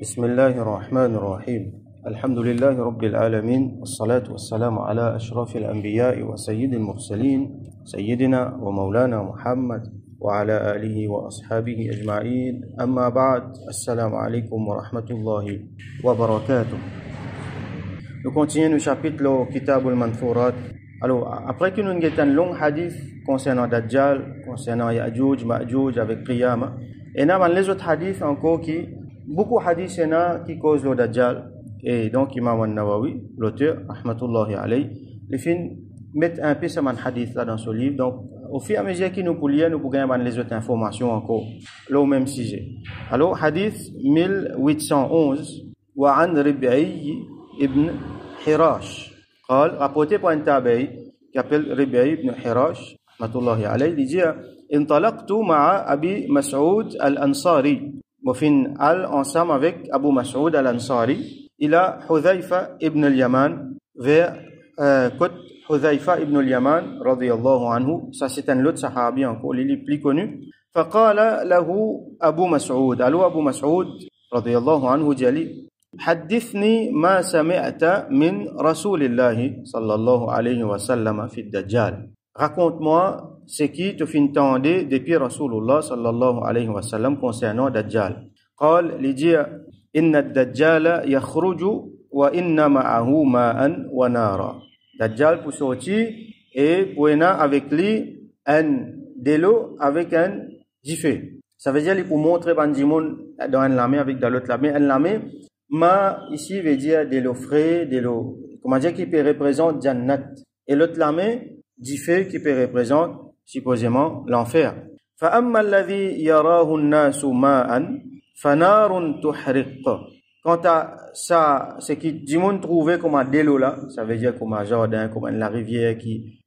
بسم الله الرحمن الرحيم الحمد لله رب العالمين والصلاة والسلام على أشرف الأنبياء وسيد المرسلين سيدنا ومولانا محمد وعلى آله وأصحابه أجمعين أما بعد السلام عليكم ورحمة الله وبركاته. Nous continuons le chapitre le Kitab al-Manfurat. Alors, après que nous avons un long hadith concernant Dajjal, concernant Ya'juj, Ma'juj avec Qiyamah, et nous avons les autres hadiths encore beaucoup de hadiths qui causent le Dajjal. Et donc, Imam al-Nawawi, l'auteur, rahmatullahi alayhi, les films mettent un peu ce hadith là dans ce livre. Donc, au fur et à mesure que nous pouvons lire, nous pouvons gagner les autres informations encore, le même sujet. Alors, hadith 1811, وعن ربعي ابن حراش قال rapporté par un tabi'i qui s'appelle Rib'i ibn Hirash rahmatullahi alayhi, il dit انطلقت مع أبي مسعود الأنصاري وفين ensemble avec Abu Mas'ud al-Ansari إلى حذيفة ابن اليمان vers côte حذيفة ابن اليمان رضي الله عنه. Ça c'est un autre sahabi encore, il est plus connu. فقال له أبو مسعود alors Abu Mas'ud رضي الله عنه dit حدثني ما سمعت من رسول الله صلى الله عليه وسلم في الدجال. Raconte-moi ce qui te fait entendre depuis Rasulullah صلى الله عليه وسلم concernant Dajjal. قال لدي إن الدجال يخرج وإن معه ماء ونارا. Dajjal pour sortir et pour venir avec lui de l'eau avec du feu. Ça veut dire qu'il pour montrer bandimon dans une lame avec de l'autre lame. Une lame ma ici veut dire de l'eau frais, de l'eau, comment dire, qui peut représenter Jannat. Et l'autre lame du feu qui peut représenter supposément l'enfer. فأما الذي يراه الناس ماء فنار تحرق. Quant à ça, ce qui du monde trouvé comme un de l'eau là, ça veut dire comme un jardin, comme la rivière qui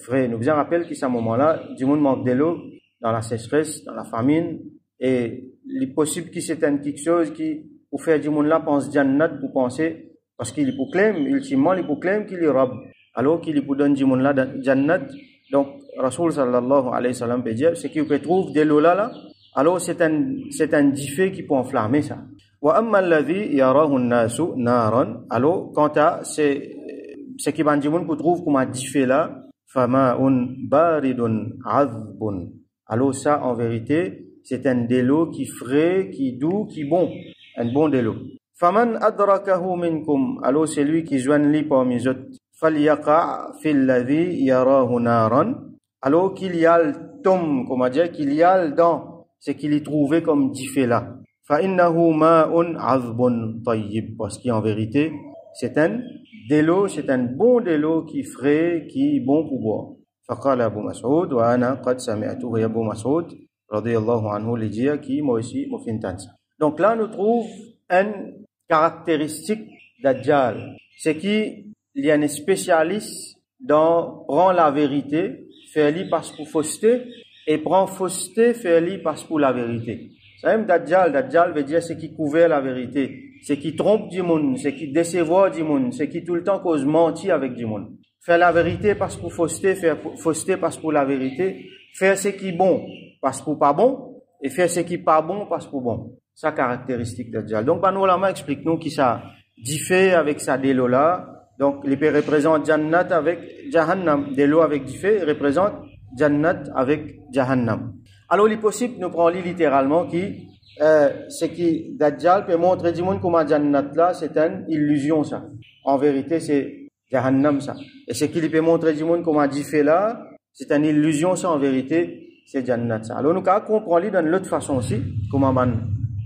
frais. Nous bien rappelle qu'à ce moment-là, du monde manque de l'eau dans la sécheresse, dans la famine, et il est possible qu'il s'éteigne quelque chose qui pour faire du monde là pense Jannat pour penser, parce qu'il proclame, ultimement il proclame qu'il est Rabb, alors qu'il pour donner du monde là Jannat. Donc Rasul sallallahu alayhi wa sallam peut dire, ce qui peut trouver de l'eau là, alors c'est un diffé qui peut enflammer ça. Wa amma alladhi yarahu an-nasu naran, alors quant à ce qui va du monde pour trouver comme un diffé là, fama'un baridun 'adbun. Alors ça en vérité c'est un de l'eau qui frais, qui doux, qui bon, un bon de l'eau. Faman adrakahu minkum, alors c'est lui qui joigne lui parmi les autres. Falyaqa fil ladhi yarahu naran, alors qu'il y a le tombe, comment dire, qu'il y a dans ce qu'il y trouvé comme diffé là. Fa innahu ma'un 'azbun tayyib, parce qu'en vérité c'est un de l'eau, c'est un bon de l'eau qui frais, qui bon pour boire. Faqala Abu Mas'ud wa ana qad sami'tuhu ya Abu Mas'ud radiyallahu anhu li dire qui moi aussi m'a fait entendre ça. Donc là nous trouve une caractéristique Dajjal, c'est qu'il y a un spécialiste dans prend la vérité, faire lui parce pour fausseté, et prend fausseté, faire lui parce pour la vérité. Ça même Dajjal veut dire c'est qui couvert la vérité, c'est qui trompe du monde, c'est qui décevoir du monde, c'est qui tout le temps cause mentir avec du monde. Faire la vérité parce pour fausseté, faire fausseté parce pour la vérité, faire ce qui est bon parce pour pas bon, et faire ce qui est pas bon parce pour bon. Ça caractéristique de Dajjal. Donc, nous ulama explique nous qui ça diffère avec sa délo là. Donc, les pays représentent Jannat avec Jahannam. Délo avec diffère représente Jannat avec Jahannam. Alors, il est possible, nous prenons littéralement qui, ce qui Dajjal peut montrer du monde comment Jannat là, c'est une illusion ça. En vérité, c'est Jahannam ça. Et ce qu'il peut montrer du monde comment diffère là, c'est une illusion ça en vérité, c'est Jannat ça. Alors, nous comprenons dans l'autre façon aussi, comment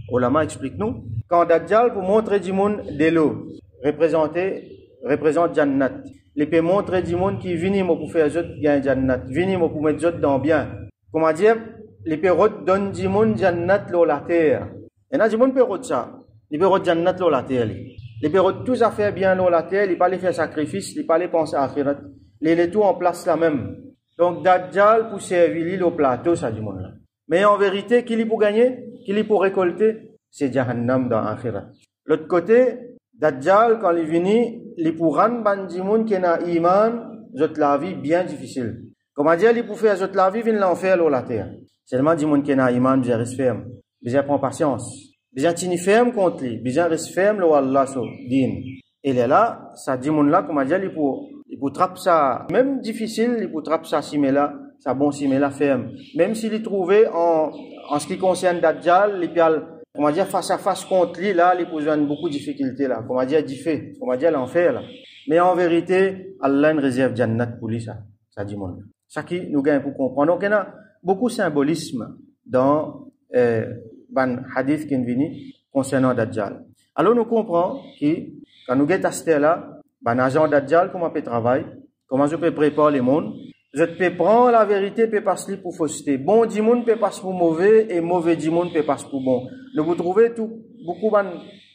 Ulama explique nous, quand Dajjal pour montrer du monde de l'eau, représente Jannat. Il peut montrer du monde qui vient pour faire autres gain Jannat, vient pour mettre autres dans bien. Comment dire, il peut donner du monde Jannat dans la terre. Et là, du monde peut redonner ça. Il peut redonner Jannat dans la terre. Il peut redonner tout à faire bien dans la terre, il peut aller faire sacrifice, il peut aller penser à Akhirat. Il est tout en place là même. Donc Dajjal pour servir au plateau, ça du monde là. Mais en vérité, qui est pour gagner? Qui est pour récolter? C'est Jahannam dans Akhirat. L'autre côté, Dajjal, quand il vient, il est pour rendre bandimoun qui n'a iman, zot la vie bien difficile. Comment dire, il pour faire zot la vie, vient l'enfer, la terre. Seulement, dis-moi qui n'a iman, bien reste ferme. Bien prend patience. Bien tini ferme contre lui, bien reste ferme le Allah so din. Il est là, ça dit mon là comme a dit il pour trapper ça même difficile, il pour trapper ça simela, ça bon simela ferme. Même s'il est trouvé en ce qui concerne Dajjal, il peut comment dire face à face contre lui là, il pose beaucoup de difficultés là, comment dire diffé, comment dire l'enfer là. Mais en vérité, Allah une réserve jannat pour lui ça dit mon. Ça qui nous gagne pour comprendre. Donc il y a beaucoup de symbolisme dans ban hadith qui vient concernant Dajjal. Alors nous comprenons que quand nous guettons à là, ban agent Dajjal comment peut travailler, comment je peux préparer les mondes. Je peux prendre la vérité, peut passer pour fausseté. Bon dit monde peut passer pour mauvais et mauvais dit monde peut passer pour bon. Nous vous trouvez tout beaucoup ban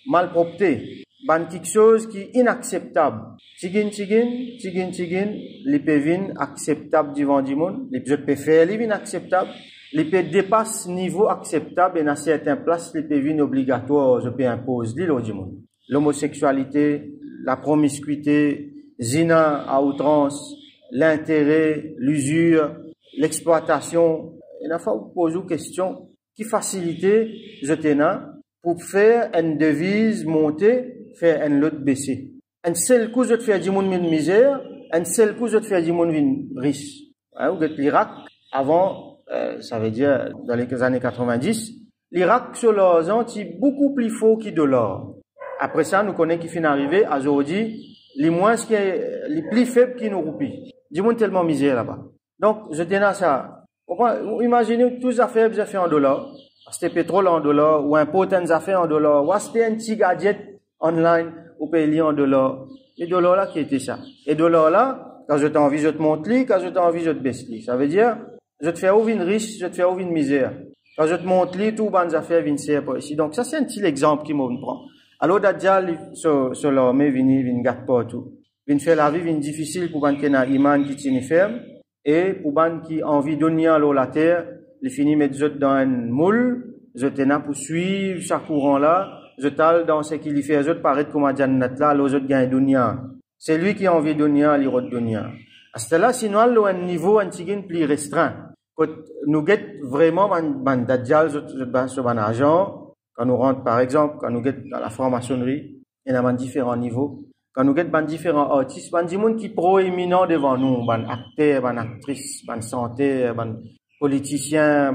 malpropreté, ban quelque chose qui est inacceptable. Tigin, les pévines acceptables devant du monde, les je peux faire les inacceptables, les peut dépasse niveau acceptable et dans certaines places les pévines obligatoires, je peux imposer l'île du monde. L'homosexualité, la promiscuité, zina à outrance, l'intérêt, l'usure, l'exploitation. Il a fallu poser une question qui facilite je tenais pour faire une devise monter, faire une lot baisser. Un seul coup je te fais du monde misère, un seul coup je te fais du monde riche. Vous êtes l'Irak avant, ça veut dire dans les années 90, l'Irak sur l'argent est beaucoup plus fort que de l'or. Après ça, nous connaissons qui finit arrivé à aujourd'hui, les moins qui est les plus faibles qui nous roupient. Du monde tellement misère là-bas. Donc, je tenais à ça. Imaginez tous les affaires, vous avez fait en dollars. C'était pétrole en dollars, ou un potent affaires en dollars, ou c'était un petit gadget online, ou payer en dollars. Les dollars là qui étaient ça. Et dollars là, quand je t'ai envie, je te monte li, quand je t'ai envie, je te baisse li. Ça veut dire, je te fais ou une riche, je te fais ou une misère. Quand je te monte li, tout bonnes affaires viennent ser pas ici. Donc, ça c'est un petit exemple qui me prend. Alors, Dajjal, sur l'armée, vient gâte partout. Vient faire la vie, vient difficile pour ban qui n'a iman qui tient ferme. Et pour ban qui envie de donner l'eau la terre, il finit mettre zot dans un moule, je t'en pour suivre chaque courant là, je t'al dans ce qu'il y fait, zot paraître comme un jannat là, l'eau zot gagne dunya. C'est lui qui a envie de dunya, il rot dunya. À ce là, sinon, un niveau, un tigin plus restreint. Quand nous guette vraiment, ban Dajjal, zot sur ban argent, quand nous rentre, par exemple, quand nous guette dans la franc-maçonnerie, il y a différents niveaux. Quand nous guette différents artistes, des gens qui proéminents devant nous, acteurs, actrices, santé, politiciens,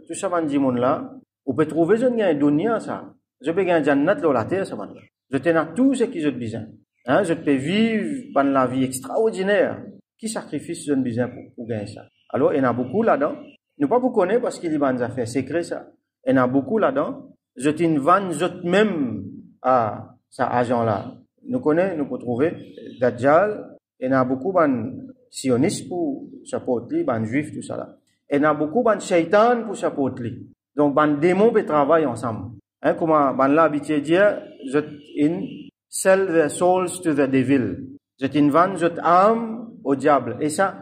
tout ça, des gens là, on peut trouver, je n'ai un dunya, ça. Je peux gagner un jannat dans la terre, ça, là. Je tiens à tout ce qui est besoin. Hein, je peux vivre, la vie extraordinaire. Qui sacrifice, je besoin pour gagner ça? Alors, il y en a beaucoup là-dedans. Nous pas vous connaître parce qu'il y a des affaires secrètes, ça. Il y en a beaucoup là-dedans. Je t'ai une vanne, je même à ça agent-là. Nous connaissons, nous pouvons trouver Dajjal, il y en a beaucoup de sionistes pour supporter, des juifs, tout ça là. Il y en a beaucoup de shaitan pour supporter. Donc, des démons peuvent travailler ensemble. Hein, comment, là, habitué dire, je in sell their souls to the devil. Je t'in vend, je âme au diable. Et ça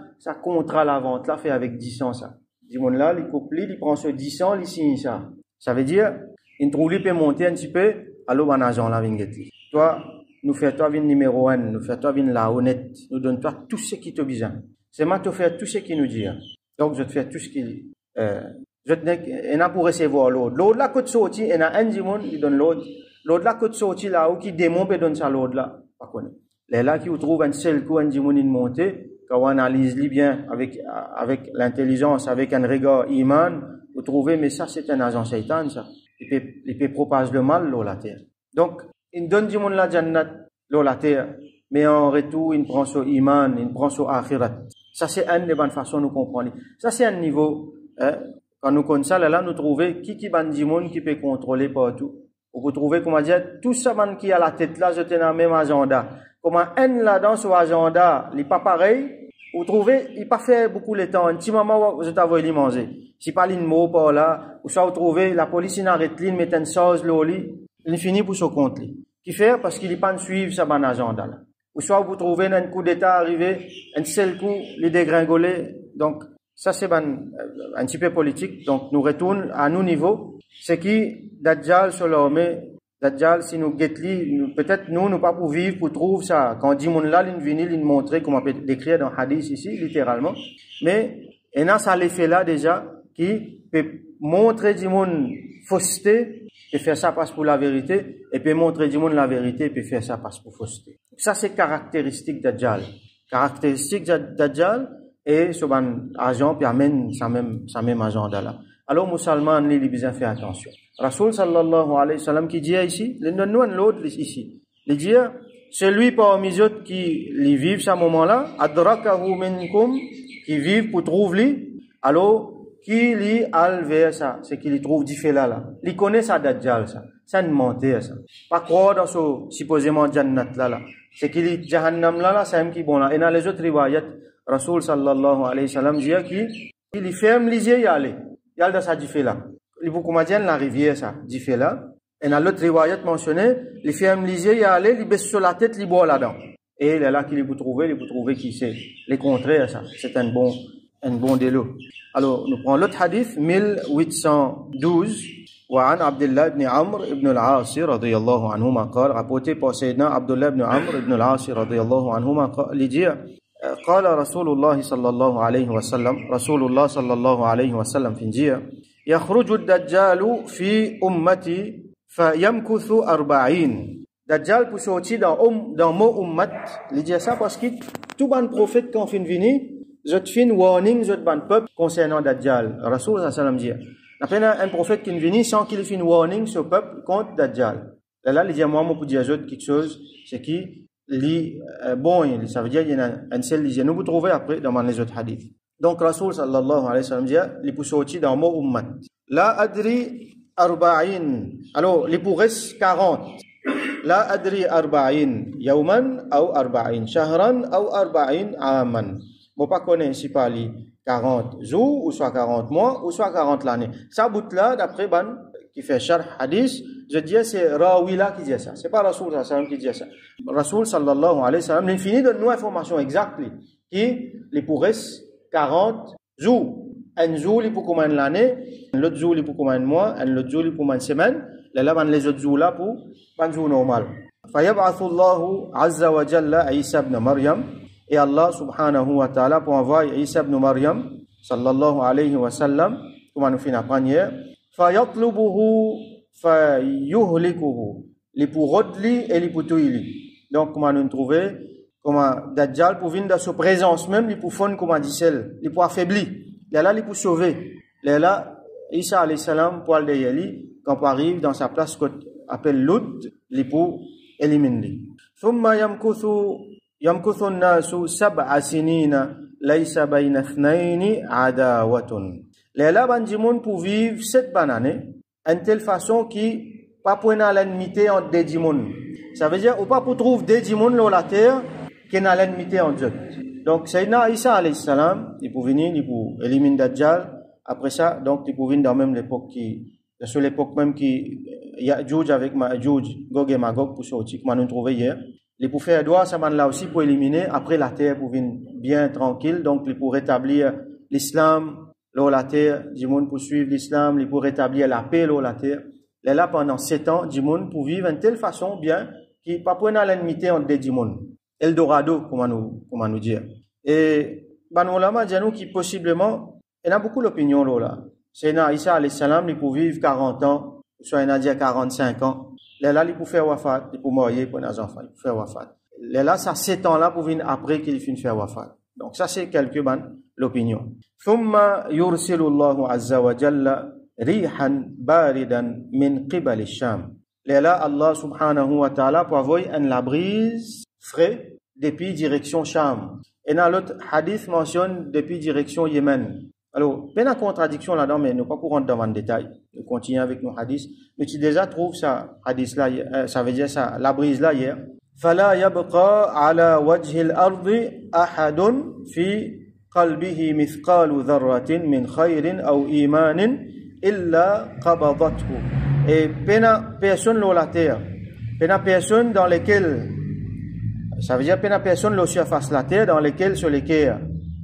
contrat la vente, là, fait avec 10 ans, ça. Dis-moi là, il couple, il prend ce 10 ans, il signe ça. Ça veut dire, une trouille peut monter un petit peu, alors, un agent là, vingeti. Toi, nous faisons toi vin numéro 1, nous faisons toi vin la honnête, nous donne toi tout ce qui te besoin. C'est moi te faire tout ce qui nous dit. Donc je te fais tout ce qui je te n'a pour recevoir l'autre. L'autre là côté sorti, il y a un dimon qui donne l'autre. L'autre là côté sorti là ou qui démon peut donner ça l'autre là. Pas connaît. Les là qui trouve un seul coup un dimon une montée, quand on analyse bien avec l'intelligence, avec un regard iman, vous trouvez mais ça c'est un agent shaitan ça. Il peut propager le mal là la terre. Donc il donne du monde la jannat, la terre, mais en retour, il prend son iman, il prend son akhirat. Ça, c'est une des bonnes façons de nous comprendre. Ça, c'est un niveau, quand nous connaissons ça, là, nous trouvons qui ban du monde qui peut contrôler partout. Vous trouvez, comment dire, tout ça, man, qui a la tête là, je tenais dans le même agenda. Comment un là, dans son agenda, il n'est pas pareil. Vous trouvez, il pas fait beaucoup le temps. Un petit moment, je t'avoue, il manger. Si pas une mot par là, ou soit vous trouvez, la police, il arrête, il met une sauce, il finit pour son compte. Qui fait parce qu'il n'est pas suivre sa bonne agenda là. Ou soit vous trouvez un coup d'état arrivé, un seul coup, les dégringoler. Donc, ça c'est un petit peu politique. Donc, nous retournons à nos niveaux. C'est qui, Dajjal sur l'armée, Dajjal, si nous guettons, peut-être nous pas pour vivre, pour trouver ça. Quand on dit mon là, il vient, il montrer, comme on peut décrire dans Hadith ici, littéralement. Mais, il y a ça l'effet là déjà, qui peut montrer du monde fausseté, et faire ça passe pour la vérité, et puis montrer du monde la vérité, et puis faire ça passe pour fausseté. Ça, c'est caractéristique Dajjal. Caractéristique Dajjal, et ce ban agent, puis amène sa même agenda là. Alors, musulmans, les besoin faire attention. Rasoul sallallahu alayhi wa sallam qui dit ici, l'autre ici, il dit, celui parmi les autres qui vivent ce moment-là, adrakahu minkum, qui vivent pour trouver, alors, qui li al vers ça, c'est qu'il trouve du fait là. Il connaît ça Dajjal, ça. Ça ne mentait, ça. Pas croire dans ce, supposément, Jannat là. C'est qu'il est Jahannam là, c'est un qui bon là. Et dans les autres riwayat, Rasoul sallallahu alayhi wa sallam dit qu'il ferme les yeux, il y a dans ça du fait là. Il faut qu'on la rivière, ça, du fait là. Et dans l'autre riwayat mentionné, il ferme les yeux, il baisse sur la tête, il boit là-dedans. Et il est là qu'il peut trouver qui c'est. Les contraires, ça. C'est un bon délo. Alors, nous prenons l'autre hadith, 1812, وعن عبد الله بن عمرو بن العاص رضي الله عنهما قال, rapporté par Sayyidina Abdullah ibn Amr ibn al-As رضي الله عنهما قال, il dit, قال رسول الله صلى الله عليه وسلم, رسول الله صلى الله عليه وسلم في الجية, يخرج الدجال في أمتي فيمكث 40. Dajjal pour sortir dans mon ummat, il dit ça parce que tout bon prophète quand fin venir, je fin warning je ban peuple concernant Dajjal. Rasoul sallallahu alayhi wa sallam dit, après un prophète qui vient sans qu'il fin warning ce peuple contre Dajjal. Là il dit moi pour dire quelque chose, c'est qui bon, ça veut dire il y a un seul dit nous vous trouver après dans les autres hadiths. Donc Rasoul sallallahu alayhi wa sallam dit il pour sortir dans mon ummat. La adri 40. Alors il pour reste 40. لا أدري 40 يوما أو 40 شهرا أو 40 عاما. Bon, pas connaître si par les 40 jours, ou soit 40 mois, ou soit 40 l'année. Ça bout là, d'après Ban, qui fait Sharh Hadith, je dis c'est Rawila qui dit ça. C'est pas Rasoul sallallahu alayhi wa sallam qui dit ça. Rasoul sallallahu alayhi wa sallam, il finit de nous information exacte, qui les pourrait 40 jours. Un jour, il pour combien l'année, l'autre jour, il pour combien de mois, l'autre jour, il pour combien de semaines, là, les autres jours là pour un jour normal. فَيَبْعَثُ اللَّهُ عَزَّ وَجَلَّ عِيسَى ibn Maryam, et Allah subhanahu wa ta'ala pour envoyer Isa ibn Maryam sallallahu alayhi wa sallam, comme nous finissons apprendre hier, فَيَطْلُبُهُ فَيُهْلِكُهُ, les pour rodli et les pour tuili. Donc, comment nous trouver, comment Dajjal pour venir dans sa présence même, les pour fondre, comment dit celle, les pour affaiblir, là, les pour sauver. Là, Isa alayhi salam pour aller derrière lui, quand on arrive dans sa place qu'on appelle Lut, les pour éliminer. ثم يمكث الناس 7 سنين ليس بين اثنين عداوة. Les là, ban du monde pour vivre 7 années, en telle façon qui pas pour l'ennemité entre des dimons. Ça veut dire, ou pas pour trouver des dimons dans la terre, qui n'a l'ennemité entre eux. Donc, Sayyidina Isa alayhi salam, il pour venir, il pour éliminer Dajjal. Après ça, donc, il pour venir dans même l'époque sur l'époque même qui, Ya'juj avec Ma'juj, Gog et Magog pour sortir, comme nous trouvons hier. Il pour faire droit, ça là aussi pour éliminer, après la terre pour venir bien tranquille, donc il pour rétablir l'islam, là la terre, du monde pour suivre l'islam, il pour rétablir la paix, là la terre. Là pendant 7 ans, du monde pour vivre de telle façon bien, qui pas pour l'ennemité entre des monde. Eldorado, comment nous dire. Et, ben, ulama dit nous qui possiblement, il y a beaucoup d'opinions là. Sayyidina Isa alayhi salam, il pour vivre 40 ans, soit il a dit 45 ans. Là, il pour faire wafat, il pour mourir pour nos enfants, il pour faire wafat. Là, ça 7 ans là pour venir après qu'il finisse faire wafat. Donc ça c'est quelque l'opinion. ثم يرسل الله عز وجل ريحا باردا من قبل الشام. Là, Allah subhanahu wa ta'ala pour avoir la brise frais depuis direction Sham. Et dans l'autre hadith mentionne depuis direction Yémen. Alors, il y a une contradiction là-dedans, mais nous ne pouvons pas rentrer dans le détail. Nous continuons avec nos hadiths. Mais tu déjà trouves ça, hadith là, ça veut dire ça, la brise là hier. فَلَا يَبْقَى عَلَى وَجْهِ الْأَرْضِ أَحَدٌ فِي قَلْبِهِ مِثْقَالُ ذَرَّةٍ مِنْ خَيْرٍ أَوْ إِيمَانٍ إِلَّا قَبَضَتْهُ. Et personne sur la terre, personne dans lesquelles, ça veut dire personne sur la surface de la terre dans lesquelles sur lesquelles,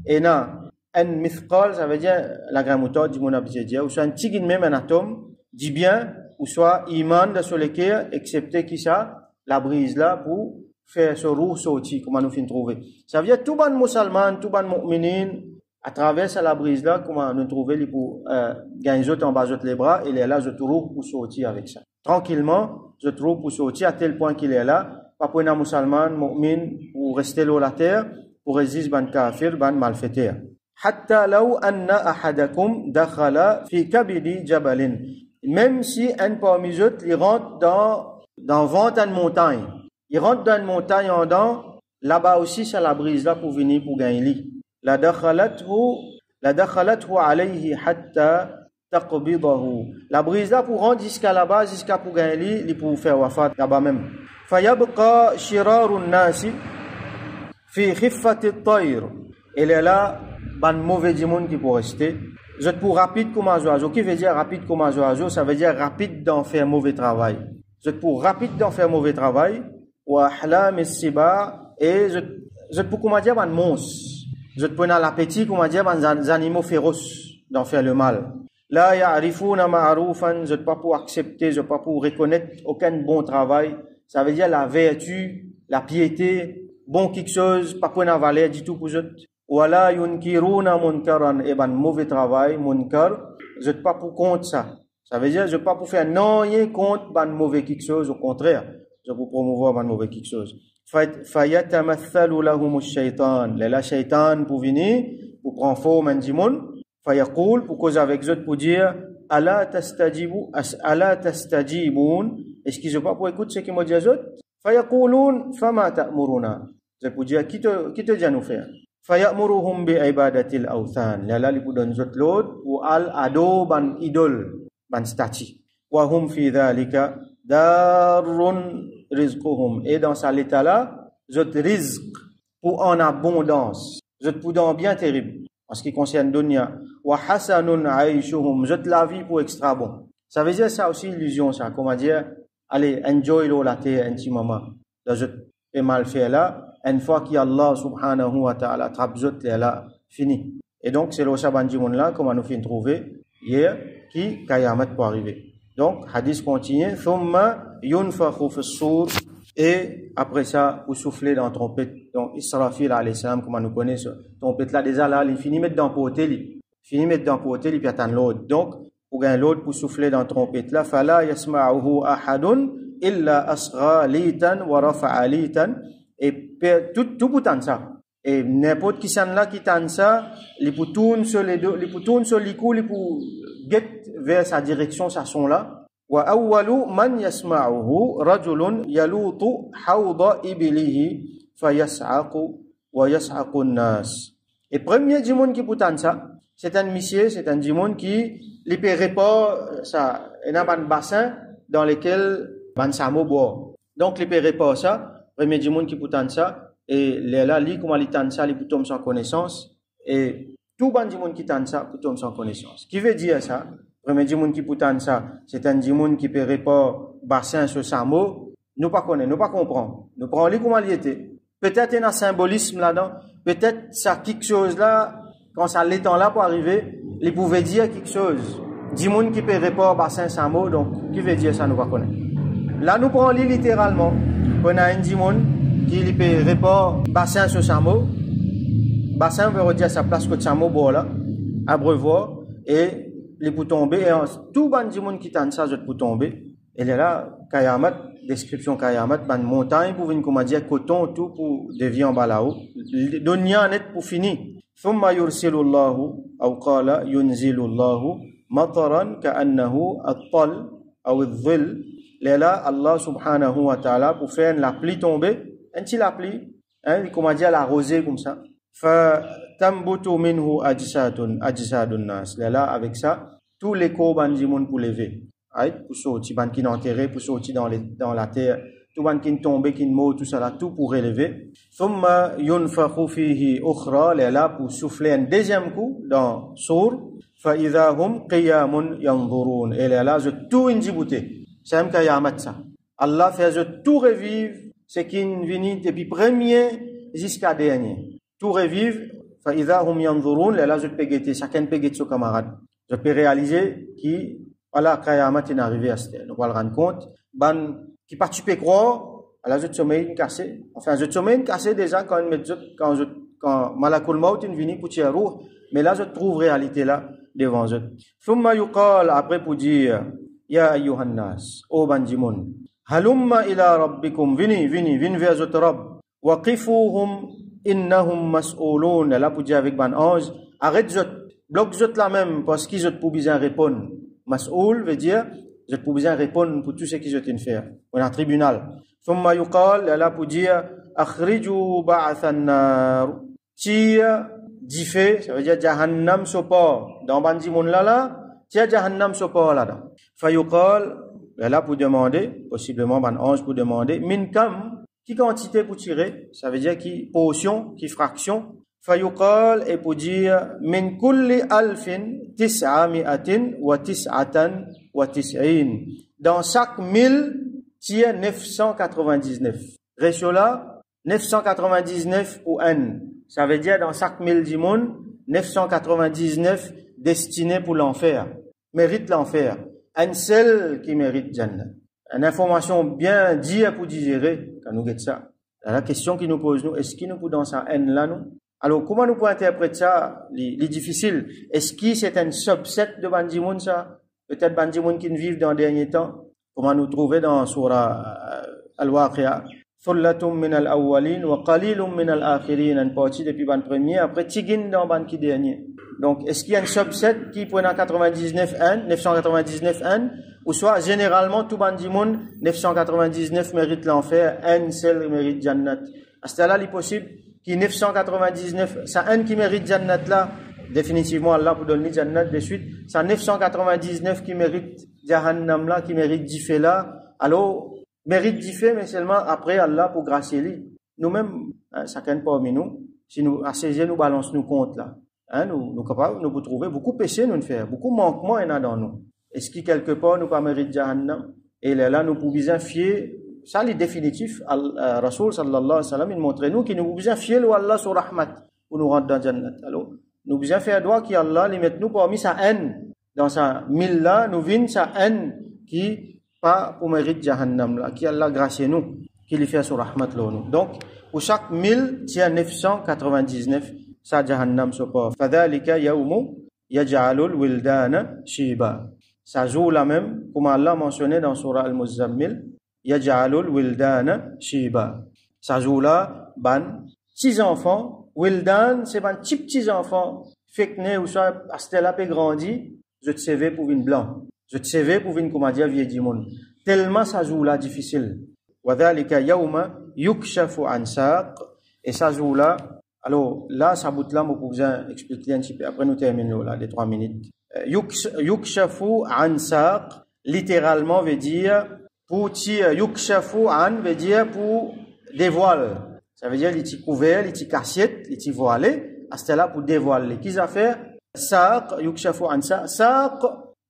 et non, un mithqal, ça veut dire la graine moutarde, du mon abjadja, ou soit un petit même un atome, dit bien, ou soit iman sur lesquels, excepté qui ça, la brise là, pour faire ce roux sorti, comment nous finissons trouver. Ça veut dire tout ban musulman, tout ban mu'minin, à travers la brise là, comment nous trouver pour gagner autres en bas autres les bras, et les là, autres roux pour sortir avec ça. tranquillement, je trouve pour sortir à tel point qu'il est là, pas pour un musulman, mu'min, pour rester là la terre, pour résister ban kafir, ban malfaiteur. Hatta law anna ahadakum dakhala fi kabidi jabalin. Même si un parmi eux, il rentre dans ventre d'une montagne. Il rentre dans une montagne en dedans, là-bas aussi, c'est la brise là pour venir pour gagner. La dakhalathu alayhi hatta taqbidahu. La brise là pour rentrer jusqu'à là-bas, jusqu'à pour gagner, il pour faire wafat là-bas même. Fayabqa shirarun nasi fi khiffati at-tayr. Il est là, ban mauvais du monde qui peut rester. Vous êtes pour rapide comme un oiseau. Qui veut dire rapide comme un oiseau? Ça veut dire rapide d'en faire mauvais travail. Vous êtes pour rapide d'en faire mauvais travail. Wa ahlam as-siba. Et vous êtes pour comment dire ban monstre. Vous êtes pour l'appétit comment dire ban animaux féroces d'en faire le mal. La ya'rifuna ma'rufan. Vous êtes pas pour accepter, vous êtes pas pour reconnaître aucun bon travail. Ça veut dire la vertu, la piété, bon quelque chose, pas pour une valeur du tout pour vous. Wala yunkiruna munkaran, et ban mauvais travail, munkar, je n'êtes pas pour contre ça. Ça veut dire, je n'êtes pas pour faire non rien contre ban mauvais quelque chose, au contraire, je pour promouvoir ban mauvais quelque chose. Fayatamathalu lahum ash-shaytan, la shaytan pour venir, pour prendre forme un dimoun, fayaqul, pour cause avec eux, pour dire, ala tastajibun, est-ce qu'ils n'ont pas pour écouter ce qu'ils m'ont dit à eux? Fayaqulun, fama ta'muruna. Je pour dire, qui te dit à nous faire? Fayamuruhum bi ibadatil awthan. Là li pou donne zot l'autre ou al ado ban idol ban stati. Wa hum fi dhalika darun rizquhum. Et dans cet état là, zot rizq pour en abondance. Zot pour dans bien terrible en ce qui concerne dunya. Wa hasanun aishuhum. Zot la vie pour extra bon. Ça veut dire ça aussi illusion ça. Comment dire? Allez, enjoy l'eau la terre intimement. Là zot est mal fait là. Une fois qu'Allah subhanahu wa ta'ala trappe zot là fini. Et donc c'est le sabanji mon là comme nous fin trouver hier qui Qayamat pour arriver. Donc hadith continue thumma yunfakhu fi as-sur et après ça vous soufflez dans trompette. Donc Israfil alayhi salam comme nous connaissons trompette là déjà là il finit mettre dans poté il finit mettre dans poté il puis attend l'autre. Donc pour gagner l'autre pour souffler dans trompette là fala yasma'uhu ahadun illa asgha litan wa rafa'a litan. Et tout pour tendre ça. Et n'importe qui s'en là qui tente ça, il peut tourner sur les deux, il peut tourner sur les coups, il peut get vers sa direction, sa son là. Wa awwalu man yasma'uhu rajulun yalutu hawda ibilihi fayas'aqu wa yas'aqu an-nas. Et premier du monde qui peut tendre ça, c'est un monsieur, c'est un du monde qui il peut répondre ça, il y a un bassin dans lequel ban samo boit. Donc il peut répondre ça. Premier du monde qui peut tendre ça, et là, comment il tendre ça, il peut tomber sans connaissance, et tout le monde qui tendre ça, peut tomber sans connaissance. Qui veut dire ça? Premier du monde qui peut tendre ça, c'est un du monde qui peut répondre bassin sur sa mot, nous pas connaître, nous pas comprendre. Nous prenons comment il était. Peut-être il y a un symbolisme là-dedans, peut-être ça quelque chose là, quand ça l'étend là pour arriver, il pouvait dire quelque chose. Du monde qui peut répondre bassin sans mot, donc qui veut dire ça, nous pas connaître. Là, nous prenons littéralement. On a un dimon qui peut répondre bassin sur sa mot. Bassin veut dire sa place que sa mot bon là, abreuvoir et les pour tomber. Et tout ban dimon qui tente ça, je pour tomber. Et là, Qayamat, description Qayamat, ban montagne pour venir comment dire coton tout pour devenir en bas là-haut. Dunya net pour finir. ثم يرسل الله أو قال ينزل الله مطرا كأنه الطل أو الظل. Là, Allah subhanahu wa ta'ala pour faire la pluie tomber, un petit la pluie, hein, comment dire la rosée comme ça. Fa tambutu minhu ajsadun nas. Là, avec ça, tous les corps bandimon pour lever. Pour sortir, ban qui enterré, pour sortir dans la terre, tout ban qui tombé, qui mort, tout ça là, tout pour relever. Thumma yunfakhu fihi ukhra, là, pour souffler un deuxième coup dans sour. Fa idha hum qiyamun yanzurun. Et là, je tout indibouté. C'est un Qayamat ça. Allah fait tout revivre, ce qui est venu depuis premier jusqu'à dernier. Tout revivre, fa idha hum yanzurun, là je peux guetter, chacun peut guetter son camarade. Je peux réaliser qui, voilà, Qayamat est arrivé à ce stade. Donc on va le rendre compte. Ban, qui participe croire, là je sommeil cassé. Enfin, je sommeil cassé déjà quand Malakul Maut est venu pour tirer roue. Mais là je trouve réalité là devant eux. Thumma yuqal, après pour dire, Ya ayyuhan nas, ô bandimoun, halumma ila rabbikum, vini vers votre Rabb, waqifuhum innahum mas'ouloun. Là pour dire avec ban ange, arrête zot, bloque zot là même parce qu'ils zot pour bien répondre. Mas'oul veut dire zot pour bien répondre pour tout ce qu'ils zot en faire. On a un tribunal. Thumma yuqal, là pour dire akhriju ba'athan nar. Tia dife, ça veut dire jahannam sopor. Dans bandimoun là, tia jahannam sopor là-dedans. Fayuqal, là pour demander, possiblement ban ange pour demander, min kam, qui quantité pour tirer, ça veut dire qui portion, qui fraction. Fayuqal et pour dire min kulli alfin tis'ami'atin wa tis'atan wa tis'in. Dans chaque 1000, tia 999. Ratio là, 999 pour n. Ça veut dire dans chaque 1000 du monde, 999 destinés pour l'enfer. Mérite l'enfer. Un seul qui mérite Jannah. Une information bien dite pour digérer quand nous guettons ça. La question qui nous pose, nous, est-ce qu'il nous peut dans sa haine là, nous? Alors, comment nous pouvons interpréter ça? Les difficiles. Est-ce que c'est un subset de bandimoun, ça? Peut-être bandimoun qui vivent dans les derniers temps. Comment nous trouver dans Surah Al-Waqi'a? Thullatum min al-awwalin wa qalilum min al-akhirin. Une partie depuis ban premier, après tigin dans ban qui dernier. Donc, est-ce qu'il y a un subset qui prend 999 N, ou soit généralement tout bandimoun 999 mérite l'enfer, N seul mérite Jannat. À ce là, il est possible qu'il 999, ça N qui mérite Jannat là, définitivement Allah pour donner Jannat de suite, ça 999 qui mérite Jahannam là, qui mérite Difé là, alors mérite Difé, mais seulement après Allah pour gracier lui. Nous-mêmes, chacun parmi nous, si nous, à 16 nous balance nous compte là. Nous capables, nous pouvons trouver beaucoup de péchés, nous faire, beaucoup de manquements il y en a dans nous. Est-ce que quelque part nous pas mérite Jahannam? Et là, nous pouvons bien fier, ça c'est définitif, Rasoul sallallahu alayhi wa sallam, il montre nous que nous pouvons bien fier Allah sur Rahmat, pour nous rentrer dans Jannat. Alors, nous pouvons faire droit qu'Allah les mette nous parmi sa haine, dans sa mille là, nous vînes sa haine, qui pas pour mérite Jahannam là, qui Allah gracie nous, qui lui fait sur Rahmat là nous. Donc, pour chaque 1000, il y a 999, ça Jahannam sopor. Fadhalika yawmu yaj'alul wildana shiba. Ça joue la même, comme Allah mentionné dans Surah Al-Muzammil, yaj'alul wildana shiba. Ça joue là, ban, petits enfants, wildan, c'est ban petits enfants, fait que ou soit, astela pe grandi, je te sais pour une blanc. Je te sais pour une, comment dire, vieille monde. Tellement ça joue là difficile. Wadhalika yawma yukshafu an saq. Et ça joue là, alors là, ça bout là, je peux vous expliquer un petit peu. Après, nous terminons là, les 3 minutes. Yukshafu an saq, littéralement veut dire, pour yukshafu an veut dire pour dévoile. Ça veut dire, les petits couverts, les petits cassettes, les petits voilés. À ce là pour dévoiler. Qu'est-ce à faire? Saq, yukshafu an saq. Saq,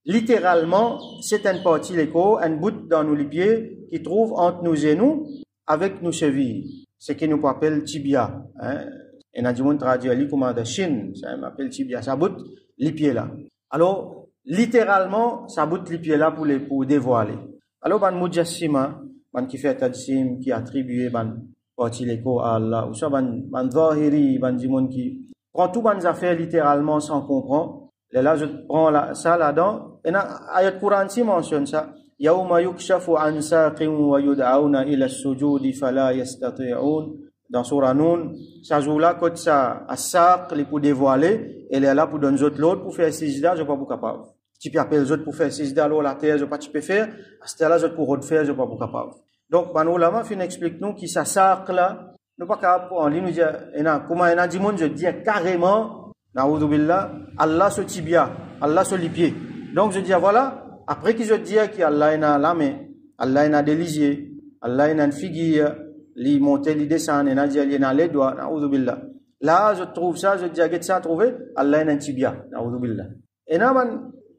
littéralement, c'est une partie l'écho, un bout dans nos pieds qui trouve entre nos genoux avec nos chevilles. Ce qui nous appelle tibia. Et on a dit, on traduit comme de Chine, ça m'appelle tibia, ça bout les pieds là. Alors, littéralement, ça bout les pieds là pour dévoiler. Alors, ban mujassima, ban qui fait tadsim, qui attribue ban parti l'écho à Allah, ou soit ban zahiri, ban dimon qui prend tout ban affaires littéralement sans comprendre. Et là, je prends ça là-dedans, et ayat Quran si mentionne ça. Yawma yukshafu an saqin wa yud'auna ila as-sujudi fala yastati'un. Dans Surah Noun, ça joue là, quand ça, à saq, les pour dévoiler, elle est là pour donner autres l'autre, pour faire sijda, je ne suis pas capable. Tu peux appeler les autres pour faire sijda, alors la terre, je ne pas faire, à ce là, je pour refaire, je ne suis pas capable. Donc, Bano Lama, fin explique nous, qui ça saq là, nous pas capable, en ligne, nous dit, comment il y a dit, je dis carrément, na'oudou billah, Allah se tibia, Allah se lipier. Donc, je dis, voilà, après que je dis qu'Allah est la main, Allah est des lisiers, Allah est une figure, li monter, li descendre, et dit, il y a les doigts, na'oudou billah. Là, je trouve ça, je dis, qu'est-ce ça trouvé? Allah est un tibia, na'oudou billah. Et là,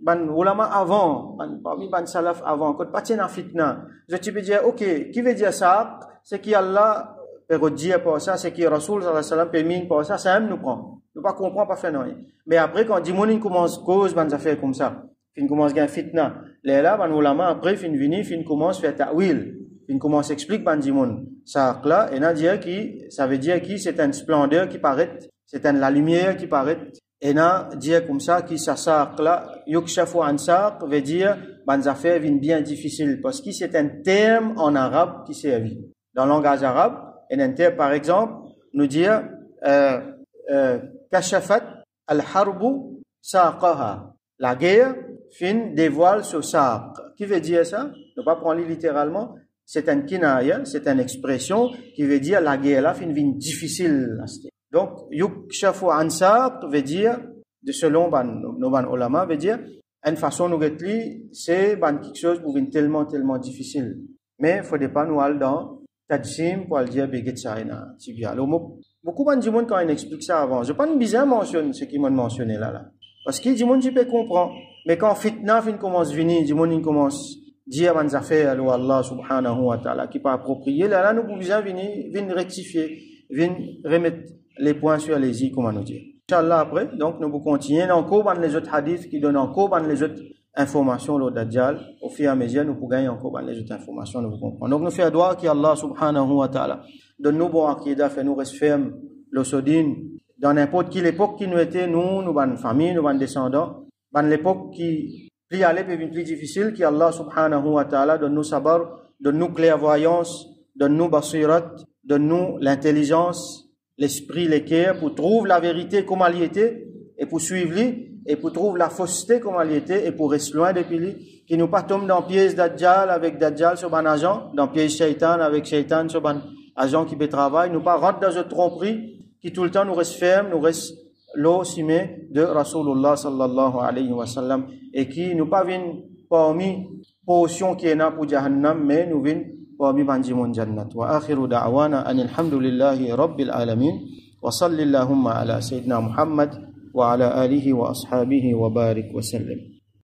ban ulama avant, parmi ban salaf avant, quand pas tient fitna, je te peux dire, ok, qui veut dire ça? C'est qui Allah peut dire pour ça, c'est qui Rasoul sallallahu alayhi wa sallam permis pour ça, ça même nous prend. Nous pas comprendre, pas faire rien. Mais après, quand dit, mon commence cause, ban affaire comme ça, fin commence à fitna. Là, ban ulama après, fin vini, fin commence faire ta'wil. Fin commence explique ban dimon. Ça, là, et ça veut dire qui, c'est une splendeur qui paraît, c'est la lumière qui paraît. Et là, dire comme ça, qui ça saq là, yukshafu an saq, veut dire, les affaires viennent bien difficiles parce que c'est un terme en arabe qui servit. Dans le langage arabe, un terme, par exemple, nous dire kashafat al-harbu saqaha. La guerre fin dévoile ce saq. Qui veut dire ça? Ne pas prendre littéralement. C'est un kinaya, c'est une expression qui veut dire la guerre là fin difficile. Donc, yukshafu an saq veut dire, de selon nos ulama, veut dire une façon nous getli, c'est quelque chose qui est tellement difficile. Mais il faut pas nous aller dans Tadsim pour dire beget saina tibia. Alors beaucoup de gens quand ils expliquent ça avant, je pas bizarre mentionne ce qu'ils m'ont mentionné là. Parce que du monde tu peux comprendre, mais quand fitna fin commence venir, du monde commence dire des affaires à Allah subhanahu wa ta'ala qui pas approprié, là nous pouvons venir rectifier, venir remettre les points sur les i comme on nous dit. Inch'Allah après, donc nous pouvons continuer encore dans les autres hadiths qui donnent encore dans les autres informations au Dajjal. Au fur et à mesure, nous pouvons gagner encore dans les autres informations, nous pouvons comprendre. Donc nous faisons droit que Allah subhanahu wa ta'ala donne-nous bon aqidah, fait nous rester fermes, le sodine, dans n'importe quelle époque qui nous était, nous, bonne famille, nous, bonnes descendants, dans l'époque qui plus allait peut plus difficile, que Allah subhanahu wa ta'ala donne-nous sabar, donne-nous clairvoyance, donne-nous basirat, donne-nous l'intelligence, l'esprit, le cœur, pour trouver la vérité comme elle était, et pour suivre lui, et pour trouver la fausseté comme elle était, et pour rester loin depuis lui, qui nous pas tombe dans piège Dajjal avec Dajjal sur ban agent, dans piège Shaitan avec Shaitan sur ban agent qui peut travailler, nous pas rentre dans une tromperie, qui tout le temps nous reste ferme, nous reste l'eau simée de Rasulullah sallallahu alayhi wa sallam, et qui nous pas viennent parmi portion qui est là pour Jahannam, mais nous viennent parmi Banjimon Jannat. Wa akhiru da'wana anil hamdulillahi rabbil alamin, wa salli Allahumma ala Sayyidina Muhammad, wa ala alihi wa ashabihi wa barik wa sallam.